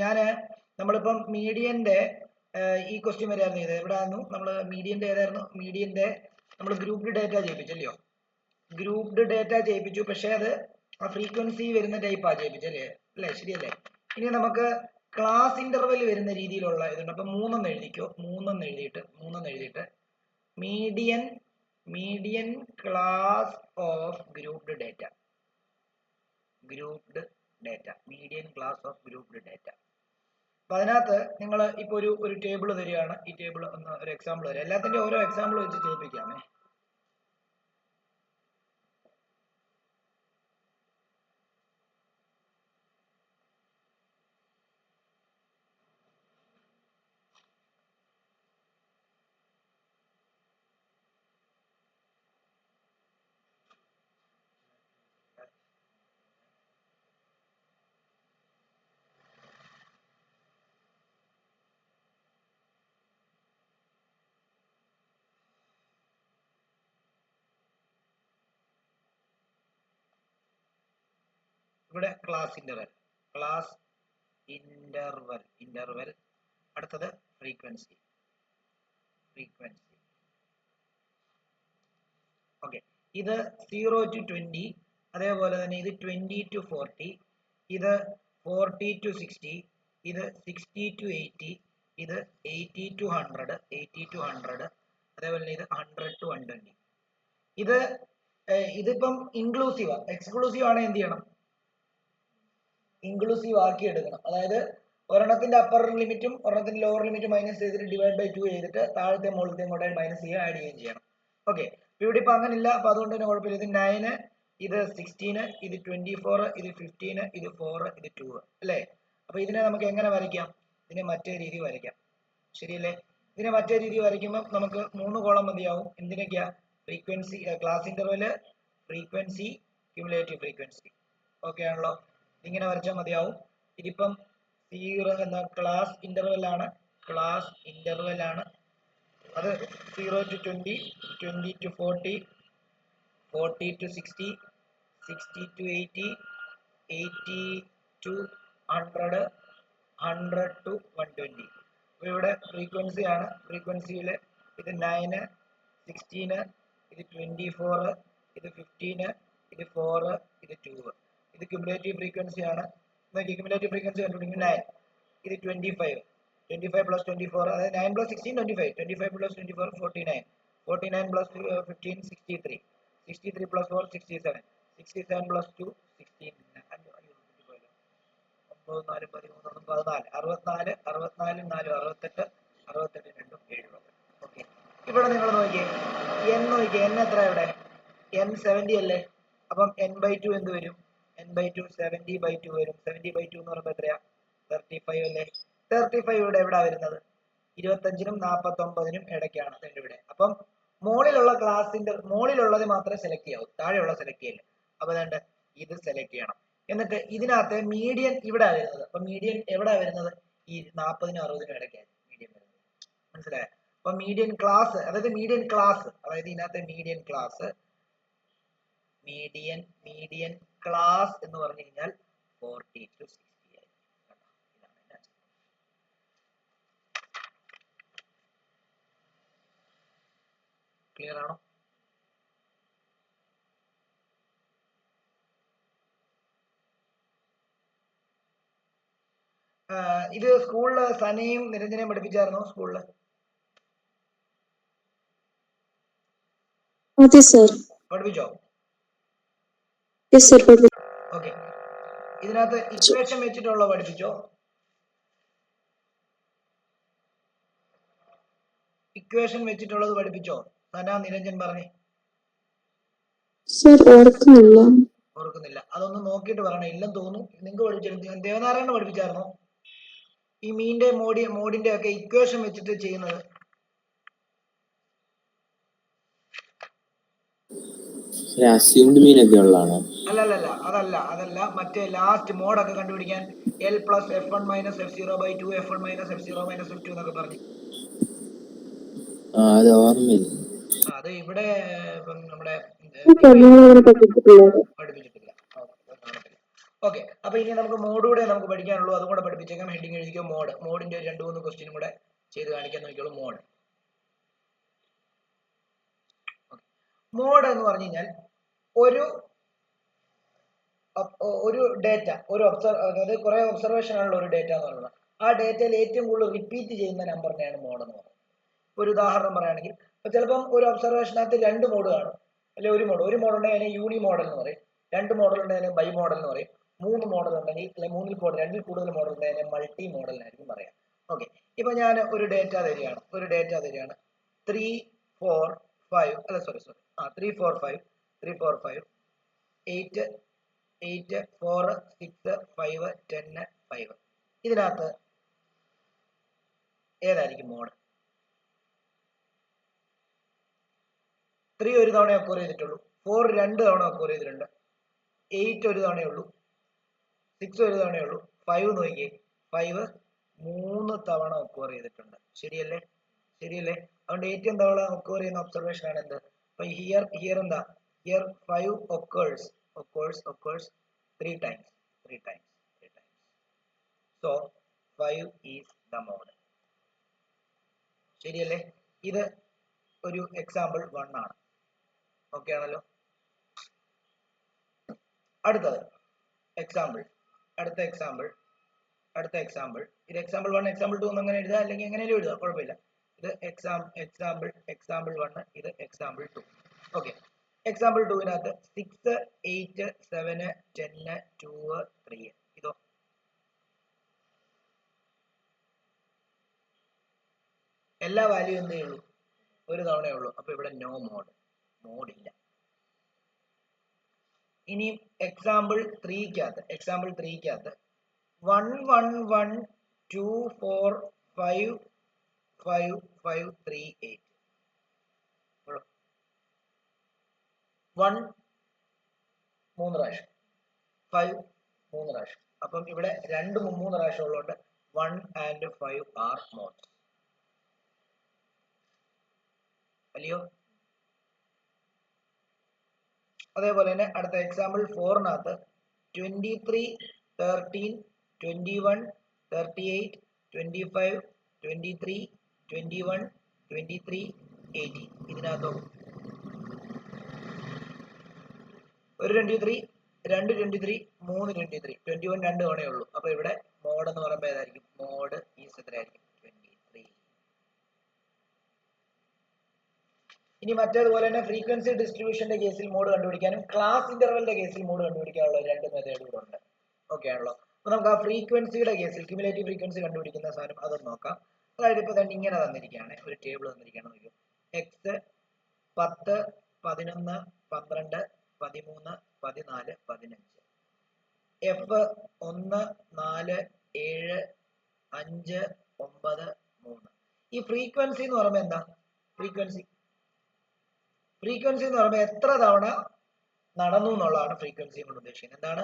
ഞാൻ നമ്മളിപ്പം മീഡിയന്റെ ഈ ക്വസ്റ്റ്യൻ വരെയായിരുന്നു ഇത്. എവിടെയായിരുന്നു നമ്മൾ മീഡിയന്റെ ഏതായിരുന്നു? മീഡിയന്റെ നമ്മൾ ഗ്രൂപ്പ്ഡ് ഡേറ്റ ചെയ്യിപ്പിച്ചല്ലയോ? ഗ്രൂപ്പ്ഡ് ഡേറ്റ ചെയ്യിപ്പിച്ചു. പക്ഷെ അത് ആ ഫ്രീക്വൻസി വരുന്ന ടൈപ്പാ ചെയ്യിപ്പിച്ചല്ലേ? അല്ലേ? ശരിയല്ലേ? ഇനി നമുക്ക് ക്ലാസ് ഇന്റർവെൽ വരുന്ന രീതിയിലുള്ള ഇതുണ്ട്. അപ്പൊ മൂന്നെന്ന് എഴുതിക്കോ. മൂന്നെന്ന് എഴുതിയിട്ട് median class of grouped data. Median class of grouped data. അപ്പൊ അതിനകത്ത് നിങ്ങൾ ഇപ്പൊ ഒരു ടേബിൾ തരികയാണ്. ഈ ടേബിൾ ഒന്ന് ഒരു എക്സാമ്പിൾ തരാം. എല്ലാത്തിന്റെ ഓരോ എക്സാമ്പിൾ വെച്ച് ചെയ്യിപ്പിക്കാമേ. ഇവിടെ ക്ലാസ് ഇന്റർവെൽ, അടുത്തത് ഫ്രീക്വൻസി. ഓക്കെ, ഇത് 0 to 20, അതേപോലെ തന്നെ ഇത് 20 to 40, ഇത് 40 to 60, ഇത് 60 to 80, ഇത് 80 to 100, അതേപോലെ ഇത് 100 to 120. ഇതിപ്പം ഇൻക്ലൂസീവാ. എക്സ്ക്ലൂസീവ് ആണെങ്കിൽ എന്ത് ചെയ്യണം? ഇൻക്ലൂസീവ് ആക്കി എടുക്കണം. അതായത് ഒരെണ്ണത്തിന്റെ അപ്പർ ലിമിറ്റും ഒരെണ്ണത്തിന്റെ ലോവർ ലിമിറ്റും മൈനസ് ചെയ്തിട്ട് ഡിവൈഡ് ബൈ 2 ചെയ്തിട്ട് താഴത്തെ മുകളിലത്തെയും കൂടെ മൈനസ് ചെയ്യുക, ആഡ് ചെയ്യുകയും ചെയ്യണം. ഓക്കെ, ഇവിടെ ഇപ്പൊ അങ്ങനെ ഇല്ല. അപ്പൊ അതുകൊണ്ട് തന്നെ കുഴപ്പമില്ല. ഇത് 9, ഇത് 16, ഇത് 24, ഇത് 15, ഇത് 4, ഇത് 2 അല്ലേ? അപ്പൊ ഇതിനെ നമുക്ക് എങ്ങനെ വരയ്ക്കാം? ഇതിനെ മറ്റേ രീതി വരയ്ക്കാം. ശരിയല്ലേ? ഇതിനെ മറ്റേ രീതി വരയ്ക്കുമ്പോൾ നമുക്ക് 3 കോളം മതിയാവും. എന്തിനൊക്കെയാ? Frequency, class interval, frequency, cumulative frequency. Okay ആണല്ലോ? ഇങ്ങനെ വരച്ചാൽ മതിയാവും. ഇതിപ്പം 0 എന്ന ക്ലാസ് ഇന്റർവെൽ ആണ്. അത് 0 to 20, 20 to 40, 40 to 60, 60 to 80, 80 to 100, 100 to 120. ഇവിടെ ഫ്രീക്വൻസി ആണ്. ഫ്രീക്വൻസിയിൽ ഇത് 9, 16, ഇത് 24, ഇത് 15, ഇത് 4, ഇത് 2. ഇത് ക്യുമുലേറ്റീവ് ഫ്രീക്വൻസി ആണ്. ക്യുമുലേറ്റീവ് ഫ്രീക്വൻസി കണ്ടുപിടിക്കും 9. ഇത് 25 plus 24, അതായത് 9 plus 16 25, 25 plus 24 49, 49 plus 15 63, 63 plus 4 67, 67 plus 2 16, 9 4 13 14, 64, 64 4 68, 68 2 70. Okay, ഇവിടെ നിങ്ങൾ നോക്കിയേ, n എത്ര? ഇവിടെ n 70 അല്ലേ? അപ്പം n/2 എന്ത് വരും? n/2 70/2 വരും. 70/2 എന്ന് പറയുമ്പോൾ എത്രയാ? 35 അല്ലേ? 35 ഇവിടെ എവിടാ വരുന്നത്? 25നും 49നും ഇടയ്ക്കാണ് ഇവിടെ. അപ്പം മുകളിലുള്ളത് മാത്രമേ സെലക്ട് ചെയ്യാവൂ, താഴെയുള്ള സെലക്ട് ചെയ്യില്ല. അപ്പൊ വേണ്ട, ഇത് സെലക്ട് ചെയ്യണം. എന്നിട്ട് ഇതിനകത്ത് മീഡിയൻ ഇവിടെ വരുന്നത്. അപ്പൊ മീഡിയൻ എവിടെ വരുന്നത്? ഈ 40നും 60നും ഇടയ്ക്കാണ് മീഡിയൻ വരുന്നത്. മനസ്സിലായോ? അപ്പൊ മീഡിയൻ ക്ലാസ്, അതായത് ഇതിനകത്തെ മീഡിയൻ ക്ലാസ് എന്ന് പറഞ്ഞു കഴിഞ്ഞാൽ 40 to 60 ആയിരിക്കും. ക്ലിയർ ആണോ? ഇത് സ്കൂളില് സനയും നിരഞ്ജനയും പഠിപ്പിച്ചായിരുന്നോ? സ്കൂളില് പഠിപ്പിച്ചോ? ഓക്കെ, ഇതിനകത്ത് ഇക്വേഷൻ വെച്ചിട്ടുള്ള പഠിപ്പിച്ചോ? ഇക്വേഷൻ വെച്ചിട്ടുള്ളത് പഠിപ്പിച്ചോ? സന, നിരഞ്ജൻ പറഞ്ഞേ. ഓർക്കുന്നില്ല. അതൊന്ന് നോക്കിയിട്ട് പറയണേ. ഇല്ലെന്ന് തോന്നുന്നു. നിങ്ങൾക്ക് പഠിപ്പിച്ചിരുന്നു. ദേവനാരായണ പഠിപ്പിച്ചായിരുന്നോ ഈ മീന്റെ മോഡിന്റെ ഒക്കെ ഇക്വേഷൻ വെച്ചിട്ട് ചെയ്യുന്നത്? അതല്ല. മറ്റേ ലാസ്റ്റ് മോഡൊക്കെ കണ്ടുപിടിക്കാൻ L plus F1 minus F0/2, F1 minus F0 minus F2 എന്നൊക്കെ പറഞ്ഞു. അത് ഇവിടെ നമ്മുടെ പഠിപ്പിച്ചിട്ടില്ല. ഓക്കെ, അപ്പൊ ഇനി നമുക്ക് മോഡൂടെ നമുക്ക് പഠിക്കാനുള്ളൂ, അതും കൂടെ പഠിപ്പിച്ചേക്കാം. ഹെഡിങ് എഴുതിക്കോ മോഡ്. മോഡിന്റെ 2-3 ക്വസ്റ്റ്യനും കൂടെ ചെയ്ത് കാണിക്കാൻ നോക്കിയോളൂ. മോഡ് മോഡ് എന്ന് പറഞ്ഞു കഴിഞ്ഞാൽ ഒരു ഡേറ്റ, അതായത് കുറെ ഒബ്സർവേഷൻ ആണുള്ള ഒരു ഡേറ്റ എന്ന് പറയുന്നത്. ആ ഡേറ്റയിൽ ഏറ്റവും കൂടുതൽ റിപ്പീറ്റ് ചെയ്യുന്ന നമ്പറിനെയാണ് മോഡ് എന്ന് പറയുന്നത്. ഒരു ഉദാഹരണം പറയുകയാണെങ്കിൽ, ഇപ്പൊ ചിലപ്പം ഒരു ഒബ്സർവേഷനകത്ത് 2 മോഡ് കാണും, അല്ലെങ്കിൽ ഒരു മോഡ് ഉണ്ടെങ്കിൽ അതിനെ യൂണി മോഡൽ എന്ന് പറയും, 2 മോഡൽ ഉണ്ടെങ്കിൽ അതിനെ ബൈ മോഡൽ എന്ന് പറയും, 3 മോഡൽ ഉണ്ടെങ്കിൽ, അല്ലെങ്കിൽ 2-ൽ കൂടുതൽ മോഡൽ ഉണ്ടെങ്കിൽ അതിനെ മൾട്ടി മോഡൽ എന്നായിരിക്കും പറയാം. ഓക്കെ, ഇപ്പൊ ഞാൻ ഒരു ഡേറ്റ തരികയാണ് 3, 4, 5 അല്ല സോറി 3, 4, 5 3, 4, 5 8, 4, 6, 5, 10, 5. ഇതിനകത്ത് ഏതായിരിക്കും മോഡ്? 3 ഒരു തവണ ഒക്കോർ ചെയ്തിട്ടുള്ളൂ, 4 2 തവണ ഒക്കോർ ചെയ്തിട്ടുണ്ട്, 8 ഒരു തവണയേ ഉള്ളൂ, 6 ഒരു തവണയേ ഉള്ളൂ, 5 നോക്കിയേ, 5 3 തവണ ഒക്കോർ ചെയ്തിട്ടുണ്ട്. ശരിയല്ലേ? അതുകൊണ്ട് ഏറ്റവും തവണ ഒക്കോർ ചെയ്യുന്ന ഒബ്സർവേഷൻ ആണ് എന്ത്? അപ്പൊ ഹിയർ എന്താ? Here 5 occurs 3 times. So 5 is the mode. ശരിയല്ലേ? ഇത് ഒരു എക്സാമ്പിൾ 1 ആണ്. ഓക്കെ ആണല്ലോ? അടുത്ത എക്സാമ്പിൾ. ഇത് എക്സാമ്പിൾ 1, എക്സാമ്പിൾ 2 എന്ന് അങ്ങനെ എഴുതുക, അല്ലെങ്കിൽ എങ്ങനെയും എഴുതുക, കുഴപ്പമില്ല. ഇത് എക്സാമ്പിൾ 1, ഇത് എക്സാമ്പിൾ 2. Okay, example 2വിനകത്ത് 6, 8, 7, 10, 2, 3. ഇതോ? എല്ലാ വാല്യൂ എന്തേ ഉള്ളൂ? ഒരു തവണയേ ഉള്ളൂ. അപ്പൊ ഇവിടെ നോ മോഡില്ല. ഇനി എക്സാമ്പിൾ 3ക്കകത്ത് 1, 1, 1, 2, 4, 5, 5, 5, 3, 8. 1 3 പ്രാവശ്യം, 5 3 പ്രാവശ്യം. അപ്പം ഇവിടെ 2 3 പ്രാവശ്യം ഉള്ളതുകൊണ്ട് 1 and 5 ആർ മോഡ്സ്. അല്ലയോ? അതേപോലെ തന്നെ അടുത്ത എക്സാമ്പിൾ 4നകത്ത് 23, 13, 21, 38, 25, 23, 21, 23, 18. ഇതിനകത്തോ ഒരു 23, 2 23, 3 23, 21 2 തവണയേ ഉള്ളൂ. അപ്പൊ ഇവിടെ മോഡ് എന്ന് പറയുമ്പോൾ ഏതായിരിക്കും? മോഡ് ഈസ് എത്രയായിരിക്കും? 23. ഇനി മറ്റേതുപോലെ തന്നെ ഫ്രീക്വൻസി ഡിസ്ട്രിബ്യൂഷന്റെ കേസിൽ മോഡ് കണ്ടുപിടിക്കാനും ക്ലാസ് ഇന്റർവെലിന്റെ കേസിൽ മോഡ് കണ്ടുപിടിക്കാനുള്ള 2 മെത്തേഡുകൾ ഉണ്ട്. ഓക്കെ ആണല്ലോ? അപ്പൊ നമുക്ക് ആ ഫ്രീക്വൻസിയുടെ കേസിൽ ക്യുമുലേറ്റീവ് ഫ്രീക്വൻസി കണ്ടുപിടിക്കുന്ന സാധനം അതൊന്ന് നോക്കാം. അതായത് ഇപ്പൊ തന്നെ ഇങ്ങനെ തന്നിരിക്കുകയാണ്, ഒരു ടേബിൾ തന്നിരിക്കുകയാണ്. നോക്കൂ, എക്സ് 10, 11, 12, 13, 14, 15, എഫ് 1, 4, 7, 5, 9, 3. ഈ ഫ്രീക്വൻസി എന്ന് പറയുമ്പോൾ എന്താ? ഫ്രീക്വൻസി എന്ന് പറയുമ്പോൾ എത്ര തവണ നടന്നു എന്നുള്ളതാണ് ഫ്രീക്വൻസി കൊണ്ട് ഉദ്ദേശിക്കുന്നത്. എന്താണ്?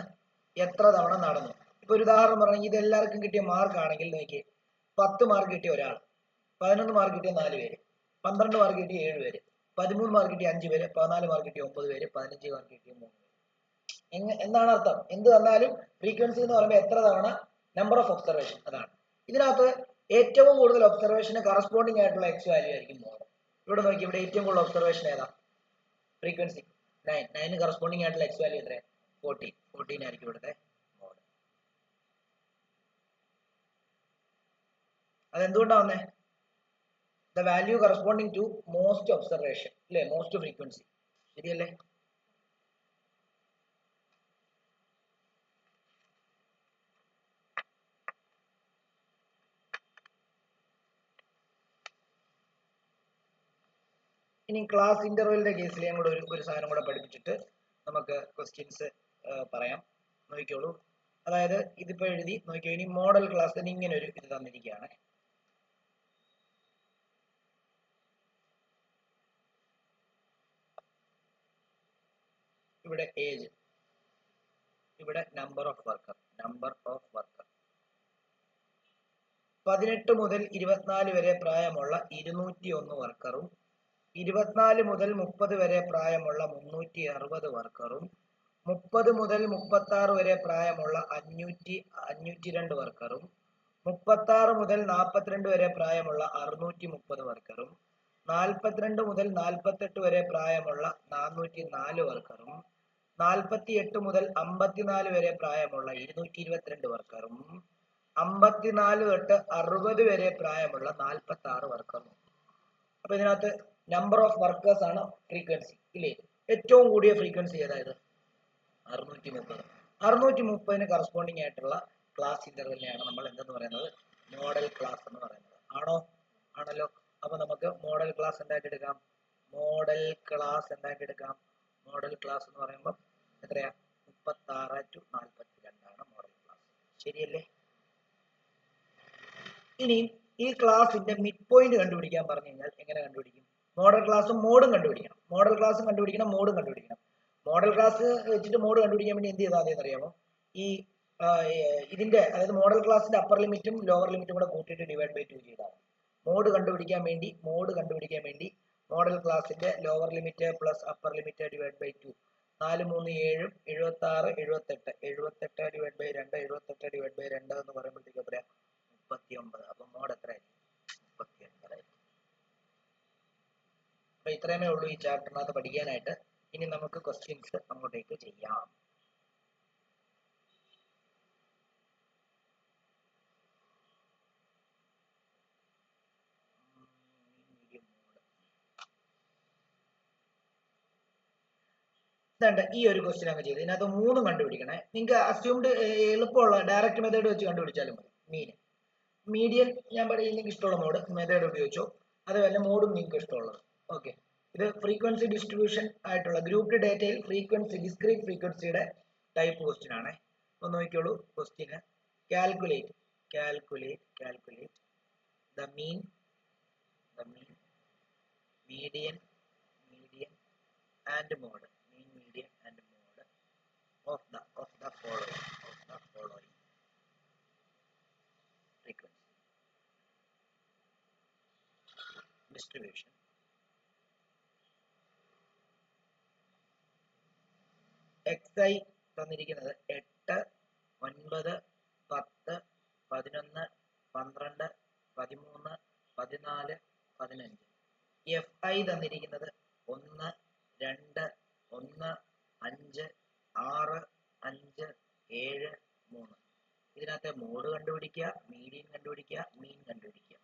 എത്ര തവണ നടന്നു. ഇപ്പൊ ഒരു ഉദാഹരണം പറഞ്ഞാൽ ഇത് എല്ലാവർക്കും കിട്ടിയ മാർക്ക് ആണെങ്കിൽ നോക്കിയേ, 10 മാർക്ക് കിട്ടിയ ഒരാൾ, 11 മാർക്ക് കിട്ടിയ 4 പേര്, 12 മാർക്ക് കിട്ടിയ 7 പേര്, 13 മാർക്ക് കിട്ടിയ 5 പേര്, 14 മാർക്ക് കിട്ടിയ 9 പേര്, 15 മാർക്ക് കിട്ടിയ 3 പേര്. എന്താണ് അർത്ഥം? എന്ത് തന്നാലും ഫ്രീക്വൻസി എന്ന് പറയുമ്പോൾ എത്ര തവണ, നമ്പർ ഓഫ് ഒബ്സർവേഷൻ, അതാണ്. ഇതിനകത്ത് ഏറ്റവും കൂടുതൽ ഒബ്സർവേഷന് കറസ്പോണ്ടിങ് ആയിട്ടുള്ള എക്സ് വാല്യൂ ആയിരിക്കും മോഡ്. ഇവിടെ നോക്കി, ഇവിടെ ഏറ്റവും കൂടുതൽ ഒബ്സർവേഷൻ ഏതാ? ഫ്രീക്വൻസി 9 കറസ്പോണ്ടിങ് ആയിട്ടുള്ള എക്സ് വാല്യൂ എത്ര? 14 ആയിരിക്കും ഇവിടുത്തെ മോഡ്. അതെന്തുകൊണ്ടാ വന്നേ? The value corresponding to most observation, അല്ലെ? Most frequency. ശരിയല്ലേ? ഇനി ക്ലാസ് ഇന്റർവെലിന്റെ കേസിൽ ഞാൻ കൂടെ ഒരു സാധനം കൂടെ പഠിപ്പിച്ചിട്ട് നമുക്ക് ക്വസ്റ്റ്യൻസ് പറയാം. നോക്കിക്കോളൂ. അതായത് ഇതിപ്പോ എഴുതി നോക്കിയോ. ഇനി മോഡൽ ക്ലാസ്സിന് ഇങ്ങനെ ഒരു ഇത് തന്നിരിക്കുകയാണ്. ഇവിടെ ഏജ്, ഇവിടെ നമ്പർ ഓഫ് വർക്കർ 18 മുതൽ 24 വരെ പ്രായമുള്ള 201 വർക്കറും 24 മുതൽ 30 വരെ പ്രായമുള്ള 360 വർക്കറും 30 മുതൽ 36 വരെ പ്രായമുള്ള 502 വർക്കറും 36 മുതൽ 42 വരെ പ്രായമുള്ള 630 വർക്കറും 42 മുതൽ 48 വരെ പ്രായമുള്ള 404 വർക്കറും 48 മുതൽ 54 വരെ പ്രായമുള്ള 222 വർക്കറും 54 തൊട്ട് 60 വരെ പ്രായമുള്ള 46 വർക്കറും. അപ്പൊ ഇതിനകത്ത് നമ്പർ ഓഫ് വർക്കേഴ്സ് ആണ് ഫ്രീക്വൻസി ഇല്ലേ? ഏറ്റവും കൂടിയ ഫ്രീക്വൻസി ഏതായത്? 630. 630 കറസ്പോണ്ടിങ് ആയിട്ടുള്ള ക്ലാസ് ഇന്റർവെല്ലിനെയാണ് നമ്മൾ എന്തെന്ന് പറയുന്നത്? മോഡൽ ക്ലാസ് എന്ന് പറയുന്നത്. ആണോ? ആണല്ലോ. അപ്പൊ നമുക്ക് മോഡൽ ക്ലാസ് എന്തായിട്ട് എടുക്കാം? മോഡൽ ക്ലാസ് എന്ന് പറയുമ്പോൾ എത്രയാ? 36 to 42 ആണ് മോഡൽ ക്ലാസ്. ശരിയല്ലേ? ഇനി ഈ ക്ലാസിന്റെ മിഡ് പോയിന്റ് കണ്ടുപിടിക്കാൻ പറഞ്ഞു കഴിഞ്ഞാൽ എങ്ങനെ കണ്ടുപിടിക്കും? മോഡൽ ക്ലാസ്സും മോഡും കണ്ടുപിടിക്കണം. മോഡൽ ക്ലാസ് വെച്ചിട്ട് മോഡ് കണ്ടുപിടിക്കാൻ വേണ്ടി എന്ത് ചെയ്താൽ മതി അറിയാമോ? ഈ ഇതിന്റെ അതായത് മോഡൽ ക്ലാസിന്റെ അപ്പർ ലിമിറ്റും ലോവർ ലിമിറ്റും കൂടെ കൂട്ടിയിട്ട് ഡിവൈഡ് ബൈ 2 ചെയ്താൽ മതി. മോഡ് കണ്ടുപിടിക്കാൻ വേണ്ടി മോഡൽ ക്ലാസിന്റെ lower limit plus upper limit divide by 2. 4 3 7 76 78 divide by 2 78 divide by 2 എന്ന് പറയുമ്പോഴത്തേക്ക് എത്രയാ? 39. അപ്പൊ മോഡ് എത്രയായിരിക്കും? 39. അപ്പൊ ഇത്രയുമേ ഉള്ളൂ ഈ ചാപ്റ്ററിനകത്ത് പഠിക്കാനായിട്ട്. ഇനി നമുക്ക് ക്വസ്റ്റ്യൻസ് അങ്ങോട്ടേക്ക് ചെയ്യാം. ഈ ഒരു ക്വസ്റ്റ്യൻ അങ്ങ് ചെയ്ത് ഇതിനകത്ത് 3 കണ്ടുപിടിക്കണേ. നിങ്ങൾക്ക് അസ്യൂംഡ് എളുപ്പമുള്ള ഡയറക്റ്റ് മെത്തേഡ് വെച്ച് കണ്ടുപിടിച്ചാലും മതി. മീഡിയൻ ഞാൻ പറയുന്നത് ഇഷ്ടമുള്ള മെത്തേഡ് ഉപയോഗിച്ചോ, അതുപോലെ മോഡും നിങ്ങൾക്ക് ഇഷ്ടമുള്ളത്. ഓക്കെ, ഇത് ഫ്രീക്വൻസി ഡിസ്ട്രിബ്യൂഷൻ ആയിട്ടുള്ള ഗ്രൂപ്പ്ഡ് ഡേറ്റയിൽ ഡിസ്ക്രീറ്റ് ഫ്രീക്വൻസിയുടെ ടൈപ്പ് ക്വസ്റ്റ്യൻ ആണ്. ഒന്ന് നോക്കിയോളൂ ക്വസ്റ്റ്യന്. Calculate the mean median and mode of the following frequency distribution. xi തന്നിരിക്കുന്നത് 8 9 10 11 12 13 14 15. fi തന്നിരിക്കുന്നത് 1 2 1 5 6 5 7 3. ഇതിനകത്തെ മോഡ് കണ്ടുപിടിക്കുക, മീഡിയൻ കണ്ടുപിടിക്കുക, മീൻ കണ്ടുപിടിക്കുക.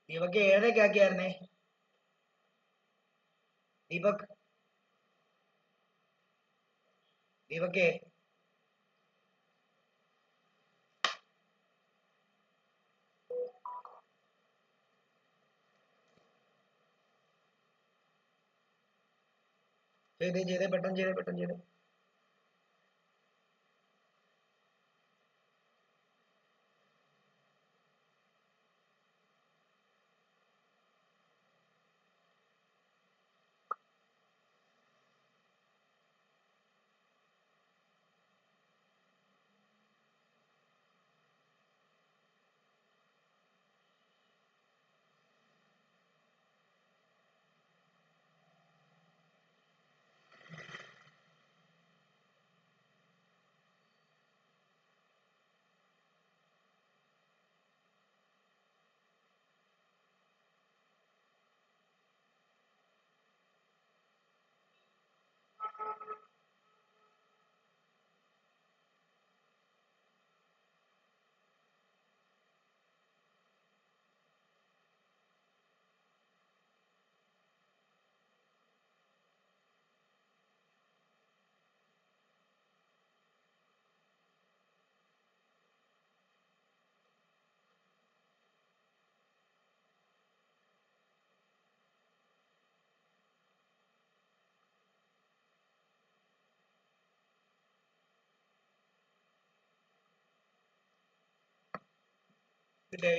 ദീപക് ഏതൊക്കെ ആക്കിയായിരുന്നേ? ദീപക് ചെയ്തേ പെട്ടെന്ന് ചെയ്തേ.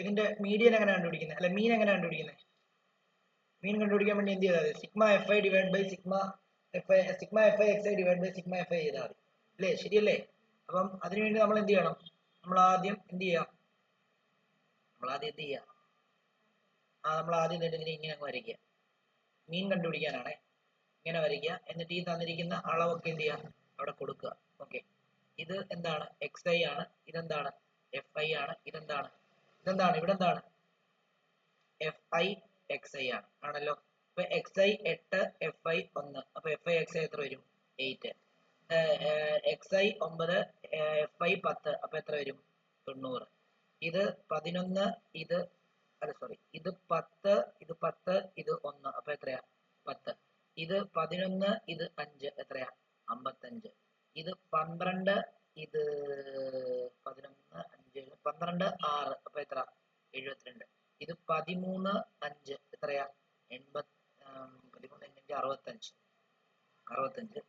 ഇതിന്റെ മീഡിയൻ എങ്ങനെ കണ്ടുപിടിക്കുന്നത്, അല്ലെ മീൻ എങ്ങനെ കണ്ടുപിടിക്കുന്നത്? മീൻ കണ്ടുപിടിക്കാൻ വേണ്ടി എന്ത് ചെയ്താൽ മതി? Sigma F I divide by sigma F I X I divide by sigma F I ചെയ്താൽ മതി അല്ലേ? ശരിയല്ലേ? അപ്പം അതിനുവേണ്ടി നമ്മൾ എന്ത് ചെയ്യണം? നമ്മൾ ആദ്യം എന്ത് ചെയ്യാം? നമ്മൾ ആദ്യം ഇതിനെ ഇങ്ങനെ അങ്ങ് വരയ്ക്കുക. മീൻ കണ്ടുപിടിക്കാനാണേ. ഇങ്ങനെ വരയ്ക്കുക. എന്നിട്ട് ഈ തന്നിരിക്കുന്ന അളവൊക്കെ എന്ത് ചെയ്യുക? അവിടെ കൊടുക്കുക. ഓക്കെ, ഇത് എന്താണ്? എക്സ് ഐ ആണ്. ഇതെന്താണ്? എഫ് ഐ ആണ്. ഇതെന്താണ്? ഇവിടെ എന്താണ്? എഫ് ഐ എക്സ് ഐ ആണ്, ആണല്ലോ. അപ്പൊ എക്സ് ഐ 8, എഫ് ഐ 1. അപ്പൊ എഫ് ഐ എക്സ് ഐ എത്ര വരും? 8. X I 9, F I 10. അപ്പൊ എത്ര വരും? 90. ഇത് 11, ഇത് അല്ല സോറി, ഇത് 10, ഇത് 10, ഇത് 1. അപ്പൊ എത്രയാ? 10. ഇത് 11, ഇത് 5. എത്രയാ? 55. ഇത് 12, ഇത് 11, 5, 12, 6. അപ്പൊ എത്ര? 72. ഇത് 13, 5. എത്രയാ? 13, 5, 65.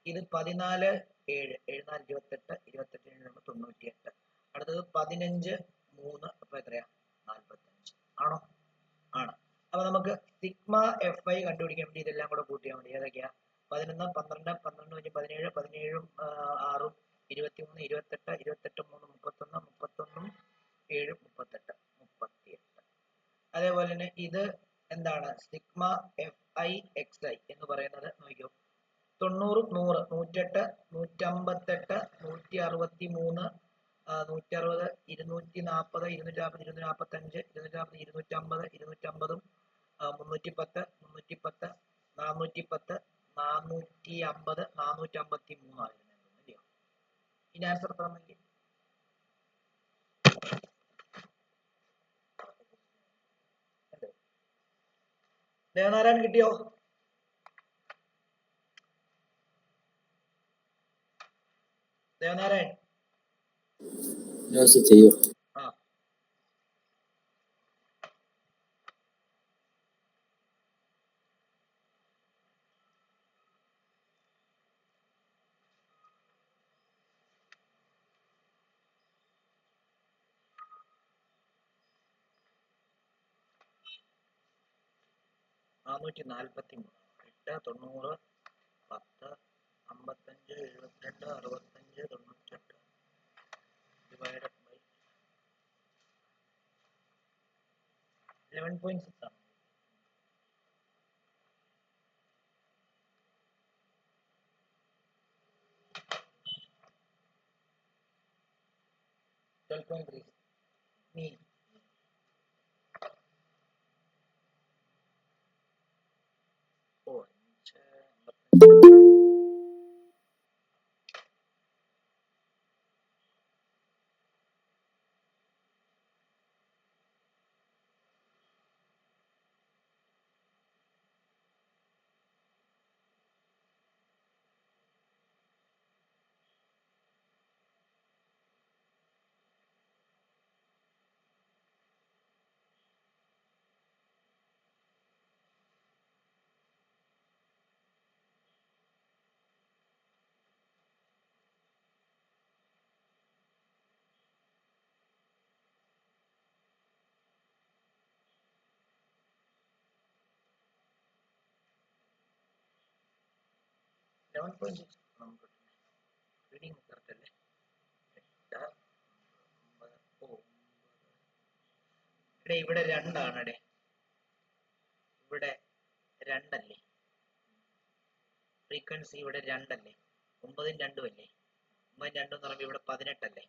ഇത് 14, 7. 7, 28. 28 98. അടുത്തത് 15, 3. അപ്പൊ എത്രയാ? 45. ആണോ? ആണ്. അപ്പൊ നമുക്ക് സിഗ്മ എഫ് ഐ കണ്ടുപിടിക്കാൻ വേണ്ടി ഇതെല്ലാം കൂടെ കൂട്ടിയാൽ മതി. ഏതൊക്കെയാ? 11, 12, 12, 17, 17, 6, 23, 28, 28, 3, 31, 31, 7, 38, 38. അതേപോലെ തന്നെ ഇത് എന്താണ്? Sigma F I X I എന്ന് പറയുന്നത് നോക്കിയോ, 90, 100, 108, 158, 163, 160, 240, 240, 245, 240, 250, 250, 310, 310, 410, 450, 453 ആയിരുന്നു. ഇനി ആൻസർ എത്ര നോക്കി? ദേവനാരായൺ കിട്ടിയോ? ദേവനാരായൺ ചെയ്യോ? ആ, 443. 8, 90, 10, 55, 72, 65, 98 divided by 11.6 ആണ്. 12.3 mean. ഓ 5, 11.6 നമുക്ക് റീഡിങ് കറക്റ്റ് അല്ലേ? 8, 9. ഇവിടെ 2 ആണ്. ഇവിടെ 2 അല്ലേ? ഫ്രീക്വൻസി ഇവിടെ 2 അല്ലേ? 9, 2 അല്ലേ? 9, 2 എന്ന് പറയുമ്പോൾ ഇവിടെ 18 അല്ലേ?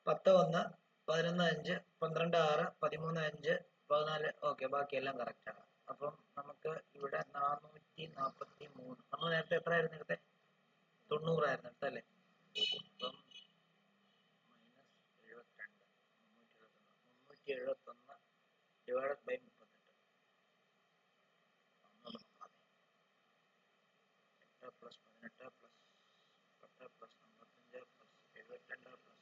10, 1, 11, 5, 12, 6, 13, 5, 14. ഓക്കെ, ബാക്കിയെല്ലാം കറക്റ്റ് ആണ്. അപ്പം നമുക്ക് ഇവിടെ 443. നമ്മൾ നേരത്തെ എത്ര ആയിരുന്നു എടുത്തേ? 90 ആയിരുന്നു എടുത്തല്ലേ? അപ്പം -72, 371 divided by 38. 8 plus 18 plus 10 plus 55 plus 72 plus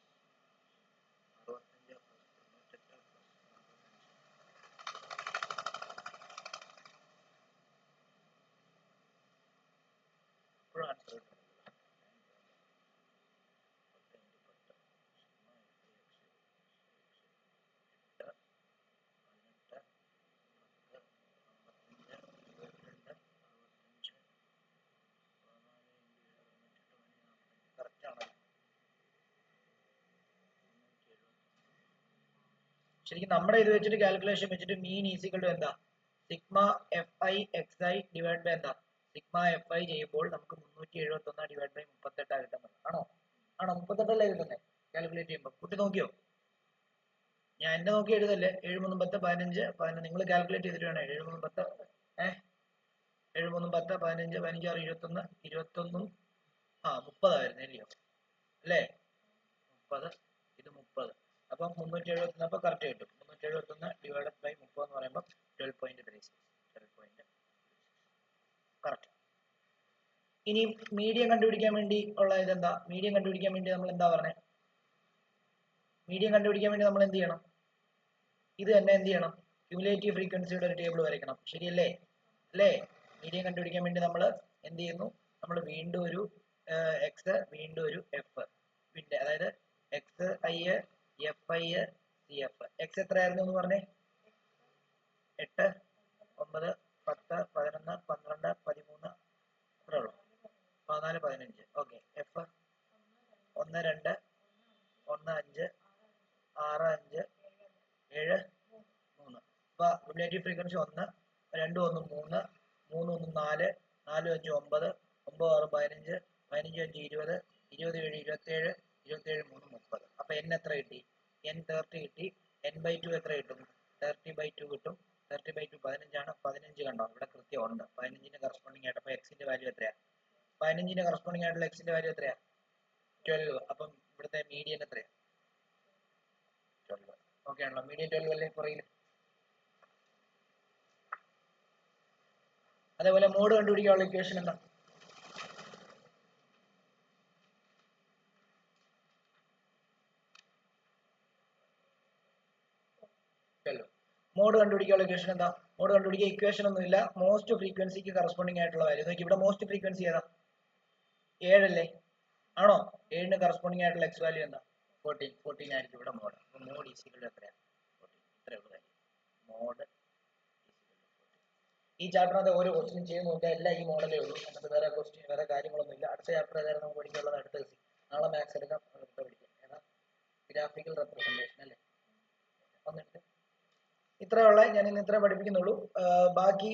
65 plus 98 plus 45. ഇപ്പോഴും ആൻസർ കിട്ടും. ശരിക്കും നമ്മുടെ ഇത് വെച്ചിട്ട് കാൽക്കുലേഷൻ വെച്ചിട്ട് മീൻ ഈസിക്കൽ ടു എന്താ sigma F I X I divide by എന്താ സിഗ്മ എഫ് ഐ ചെയ്യുമ്പോൾ നമുക്ക് 371 ഡിവൈഡ് ബൈ 38 കിട്ടുന്നത് ആണോ 38 കിട്ടുന്നത് കാൽക്കുലേറ്റ് ചെയ്യുമ്പോൾ കുട്ടി നോക്കിയോ ഞാൻ എന്നെ നോക്കി എഴുതല്ലേ 7 3 10 15 15 നിങ്ങൾ കാൽക്കുലേറ്റ് ചെയ്തിട്ട് വേണം 7 3 10 7 3 10 15 15 6 21 21 30 ആയിരുന്നു അല്ലയോ അല്ലേ 30 ഇത് 30 അപ്പം 371 അപ്പൊ കറക്റ്റ് കിട്ടും 371 ഡിവൈഡഡ് ബൈ 30 എന്ന് പറയുമ്പോൾ 12.36 കറക്റ്റ്. ഇനി മീഡിയം കണ്ടുപിടിക്കാൻ വേണ്ടി ഉള്ള ഇതെന്താ മീഡിയം കണ്ടുപിടിക്കാൻ വേണ്ടി നമ്മൾ എന്താ പറഞ്ഞേ മീഡിയം കണ്ടുപിടിക്കാൻ വേണ്ടി നമ്മൾ എന്ത് ചെയ്യണം ഇത് തന്നെ എന്ത് ചെയ്യണം ക്യുമുലേറ്റീവ് ഫ്രീക്വൻസിയുടെ ഒരു ടേബിൾ വരയ്ക്കണം ശരിയല്ലേ അല്ലേ മീഡിയം കണ്ടുപിടിക്കാൻ വേണ്ടി നമ്മൾ എന്ത് ചെയ്യുന്നു നമ്മൾ വീണ്ടും ഒരു എക്സ് വീണ്ടും ഒരു എഫ് പിന്നെ അതായത് X I F I C F X എത്രയായിരുന്നു എന്ന് പറഞ്ഞേ 8 9 10 11 12 13 അത്രേ ഉള്ളൂ 14 15 ഓക്കെ എഫ് 1 2 1 5 6 5 7 3 അപ്പൊ റിലേറ്റീവ് ഫ്രീക്വൻസി 1 2 1 3 3 1 4 4 5 9 9 6 15 15 5 20 27 27 27 3 30 അപ്പൊ n എത്ര കിട്ടി n 30 കിട്ടി n by 2 എത്ര കിട്ടും 30 by 2 കിട്ടും 30 by 2 15 ആണ് 15 കണ്ടോ ഇവിടെ കൃത്യം ഉണ്ട് 15ന്റെ കറസ്പോണ്ടിങ് ആയിട്ട് അപ്പൊ x ന്റെ വാല്യൂ എത്രയാ 15ന്റെ കറസ്പോണ്ടിങ് ആയിട്ടുള്ള x ന്റെ വാല്യൂ എത്രയാ 12 അപ്പം ഇവിടുത്തെ മീഡിയൻ എത്രയാ 12 ഓക്കെ ആണല്ലോ മീഡിയൻ 12 അല്ലേ പുറകിൽ അതേപോലെ മോഡ് കണ്ടുപിടിക്കാനുള്ള ഇക്വേഷൻ എന്താ മോഡ് കണ്ടുപിടിക്കാനുള്ള ഇക്വേഷൻ എന്താ മോഡ് കണ്ടുപിടിക്കുക ഇക്വേഷൻ ഒന്നുമില്ല മോസ്റ്റ് ഫ്രീക്വൻസിക്ക് കറസ്പോണ്ടിങ് ആയിട്ടുള്ള വാല്യൂ നോക്കി ഇവിടെ മോസ്റ്റ് ഫ്രീക്വൻസി ഏതാ 7 അല്ലേ ആണോ 7ന് കറസ്പോണ്ടിങ് ആയിട്ടുള്ള എക്സ് വാല്യൂ എന്താ 14 ആയിരിക്കും ഇവിടെ മോഡ് അപ്പൊ മോഡ് ഈസിക്കൽ എത്രയാ 14 ഇത്രേ ഉള്ളൂ കാര്യം മോഡ് ഈ ചാപ്റ്ററിനകത്ത് ഓരോ ക്വസ്റ്റ്യൻ ചെയ്ത് നോക്കിയാൽ എല്ലാം ഈ മോഡലേ ഉള്ളൂ എന്നിട്ട് വേറെ ക്വസ്റ്റ്യൻ വേറെ കാര്യങ്ങളൊന്നും ഇല്ല അടുത്ത ചാപ്റ്റർ ഏതായാലും നമുക്ക് പഠിക്കാനുള്ളത് അടുത്ത നാളെ മാത്സ് എടുക്കാം അടുത്ത പഠിക്കാം ഏതാ ഗ്രാഫിക്കൽ റെപ്രസെന്റേഷൻ അല്ലേ വന്നിട്ട് ഇത്രയുള്ള ഞാൻ ഇന്ന് ഇത്രേ പഠിപ്പിക്കുന്നുള്ളൂ ബാക്കി